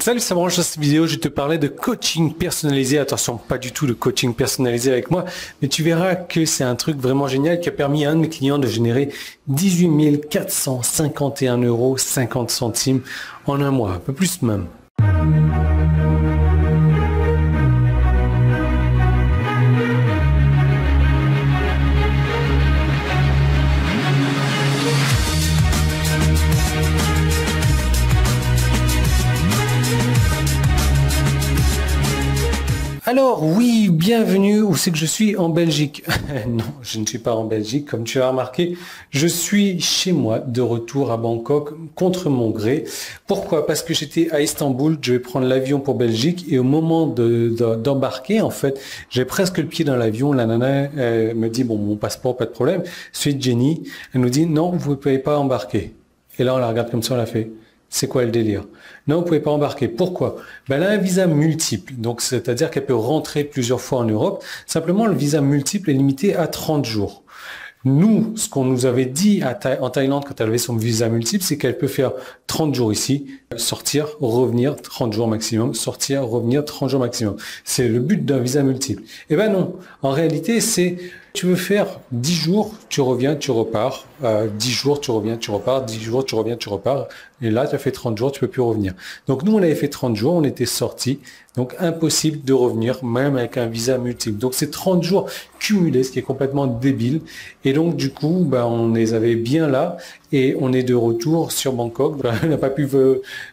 Salut, ça branche dans cette vidéo, je vais te parler de coaching personnalisé. Attention, pas du tout de coaching personnalisé avec moi, mais tu verras que c'est un truc vraiment génial qui a permis à un de mes clients de générer 18 451,50 € en un mois, un peu plus même. Alors oui, bienvenue, où c'est que je suis? En Belgique. Non, je ne suis pas en Belgique, comme tu as remarqué. Je suis chez moi, de retour à Bangkok, contre mon gré. Pourquoi? Parce que j'étais à Istanbul, je vais prendre l'avion pour Belgique, et au moment d'embarquer, en fait, j'ai presque le pied dans l'avion. La nana me dit, bon, mon passeport, pas de problème. Suite Jenny, elle nous dit, non, vous ne pouvez pas embarquer. Et là, on la regarde comme ça, on la fait. C'est quoi le délire? Non, vous ne pouvez pas embarquer. Pourquoi? Ben, elle a un visa multiple. Donc, c'est-à-dire qu'elle peut rentrer plusieurs fois en Europe. Simplement, le visa multiple est limité à 30 jours. Nous, ce qu'on nous avait dit en Thaïlande quand elle avait son visa multiple, c'est qu'elle peut faire 30 jours ici, sortir, revenir, 30 jours maximum, sortir, revenir, 30 jours maximum. C'est le but d'un visa multiple. Eh ben non. En réalité, c'est, tu veux faire 10 jours, tu reviens, tu repars. 10 jours, tu reviens, tu repars. 10 jours, tu reviens, tu repars. Et là, tu as fait 30 jours, tu peux plus revenir. Donc, nous, on avait fait 30 jours, on était sortis. Donc, impossible de revenir, même avec un visa multiple. Donc, c'est 30 jours cumulés, ce qui est complètement débile. Et donc, du coup, ben, on les avait bien là. Et on est de retour sur Bangkok. On n'a pas pu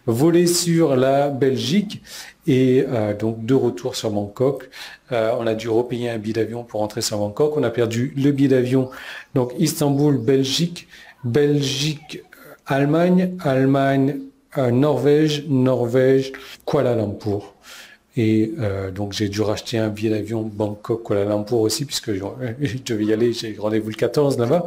voler sur la Belgique. Et donc, de retour sur Bangkok. On a dû repayer un billet d'avion pour rentrer sur Bangkok. On a perdu le billet d'avion. Donc, Istanbul, Belgique. Belgique, Allemagne, Norvège, Kuala Lumpur. Et donc j'ai dû racheter un billet d'avion Bangkok-Kuala Lumpur aussi, puisque je devais y aller, j'ai rendez-vous le 14 là-bas.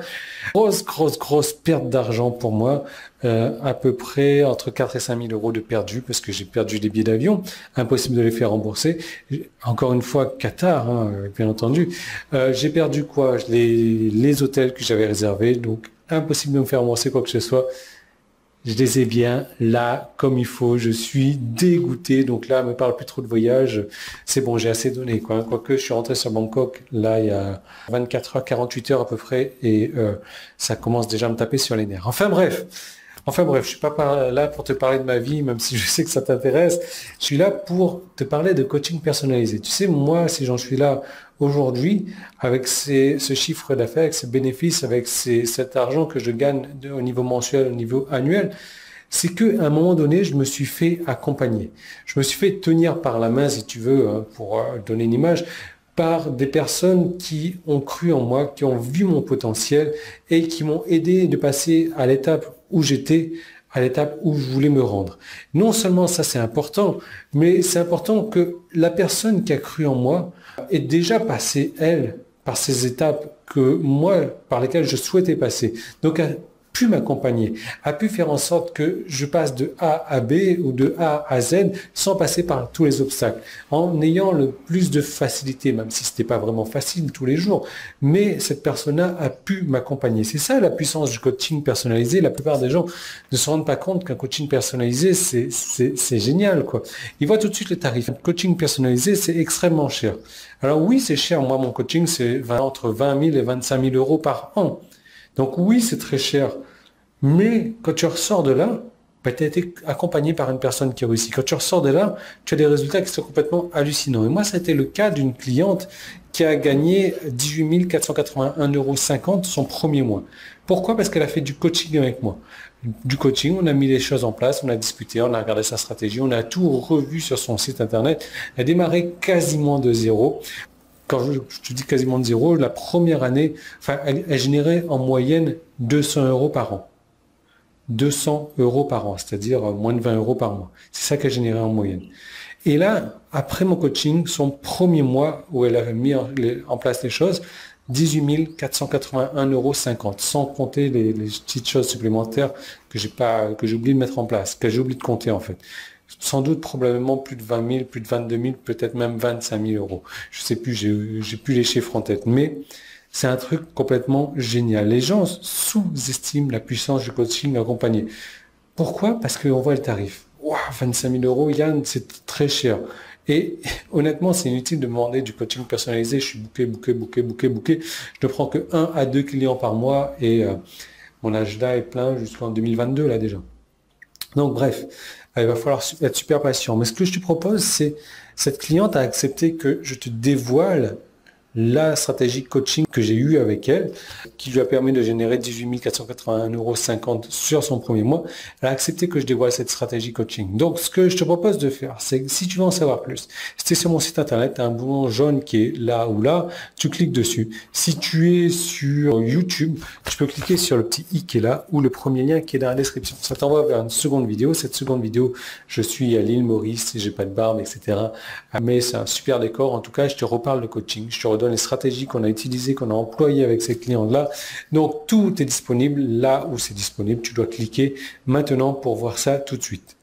Grosse perte d'argent pour moi, à peu près entre 4 et 5 000 € de perdu, parce que j'ai perdu des billets d'avion, impossible de les faire rembourser. Encore une fois, Qatar, hein, bien entendu. J'ai perdu quoi? Les hôtels que j'avais réservés, donc impossible de me faire rembourser quoi que ce soit. Je les ai bien là, comme il faut. Je suis dégoûté. Donc là, elle me parle plus trop de voyage. C'est bon, j'ai assez donné, quoi. Quoique, je suis rentré sur Bangkok, là, il y a 24 heures, 48 heures à peu près. Et ça commence déjà à me taper sur les nerfs. Enfin bref, je suis pas là pour te parler de ma vie, même si je sais que ça t'intéresse. Je suis là pour te parler de coaching personnalisé. Tu sais, moi, si j'en suis là aujourd'hui, avec ce chiffre d'affaires, avec ces bénéfices, avec cet argent que je gagne au niveau mensuel, au niveau annuel, c'est qu'à un moment donné, je me suis fait accompagner. Je me suis fait tenir par la main, si tu veux, hein, pour donner une image, par des personnes qui ont cru en moi, qui ont vu mon potentiel et qui m'ont aidé de passer à l'étape où j'étais, à l'étape où je voulais me rendre. Non seulement ça c'est important, mais c'est important que la personne qui a cru en moi ait déjà passé, elle, par ces étapes que moi, par lesquelles je souhaitais passer. Donc, a pu m'accompagner, a pu faire en sorte que je passe de A à B ou de A à Z sans passer par tous les obstacles, en ayant le plus de facilité, même si c'était pas vraiment facile tous les jours, mais cette personne-là a pu m'accompagner. C'est ça la puissance du coaching personnalisé. La plupart des gens ne se rendent pas compte qu'un coaching personnalisé, c'est génial, quoi. Ils voient tout de suite les tarifs. Un coaching personnalisé, c'est extrêmement cher. Alors oui, c'est cher. Moi, mon coaching, c'est entre 20 000 et 25 000 € par an. Donc oui, c'est très cher. Mais quand tu ressors de là, bah, tu as été accompagné par une personne qui a réussi. Quand tu ressors de là, tu as des résultats qui sont complètement hallucinants. Et moi, ça a été le cas d'une cliente qui a gagné 18 481,50 € son premier mois. Pourquoi? Parce qu'elle a fait du coaching avec moi. Du coaching, on a mis les choses en place, on a discuté, on a regardé sa stratégie, on a tout revu sur son site internet. Elle a démarré quasiment de zéro. Quand je te dis quasiment de zéro, la première année, enfin, elle générait en moyenne 200 € par an. 200 € par an, c'est-à-dire moins de 20 € par mois. C'est ça qu'elle générait en moyenne. Et là, après mon coaching, son premier mois où elle avait mis en place les choses, 18 481,50 €, sans compter les petites choses supplémentaires que j'ai oublié de mettre en place, que j'ai oublié de compter en fait. Sans doute probablement plus de 20 000, plus de 22 000, peut-être même 25 000 €. Je sais plus, j'ai plus les chiffres en tête, mais c'est un truc complètement génial. Les gens sous-estiment la puissance du coaching accompagné. Pourquoi? Parce qu'on voit le tarif. Ouah, 25 000 euros, Yann, c'est très cher. Et honnêtement, c'est inutile de demander du coaching personnalisé. Je suis booké. Je ne prends que 1 à 2 clients par mois et mon agenda est plein jusqu'en 2022 là déjà. Donc bref, il va falloir être super patient. Mais ce que je te propose, c'est cette cliente a accepté que je te dévoile la stratégie coaching que j'ai eue avec elle, qui lui a permis de générer 18 481,50 € sur son premier mois. Elle a accepté que je dévoile cette stratégie coaching. Donc, ce que je te propose de faire, c'est que si tu veux en savoir plus, si tu es sur mon site internet, tu as un bouton jaune qui est là ou là, tu cliques dessus. Si tu es sur YouTube, tu peux cliquer sur le petit i qui est là ou le premier lien qui est dans la description. Ça t'envoie vers une seconde vidéo. Cette seconde vidéo, je suis à l'île Maurice, j'ai pas de barbe, etc. Mais c'est un super décor. En tout cas, je te reparle de coaching. Je te redonne les stratégies qu'on a utilisées, qu'on a employées avec ces clients-là. Donc, tout est disponible là où c'est disponible. Tu dois cliquer maintenant pour voir ça tout de suite.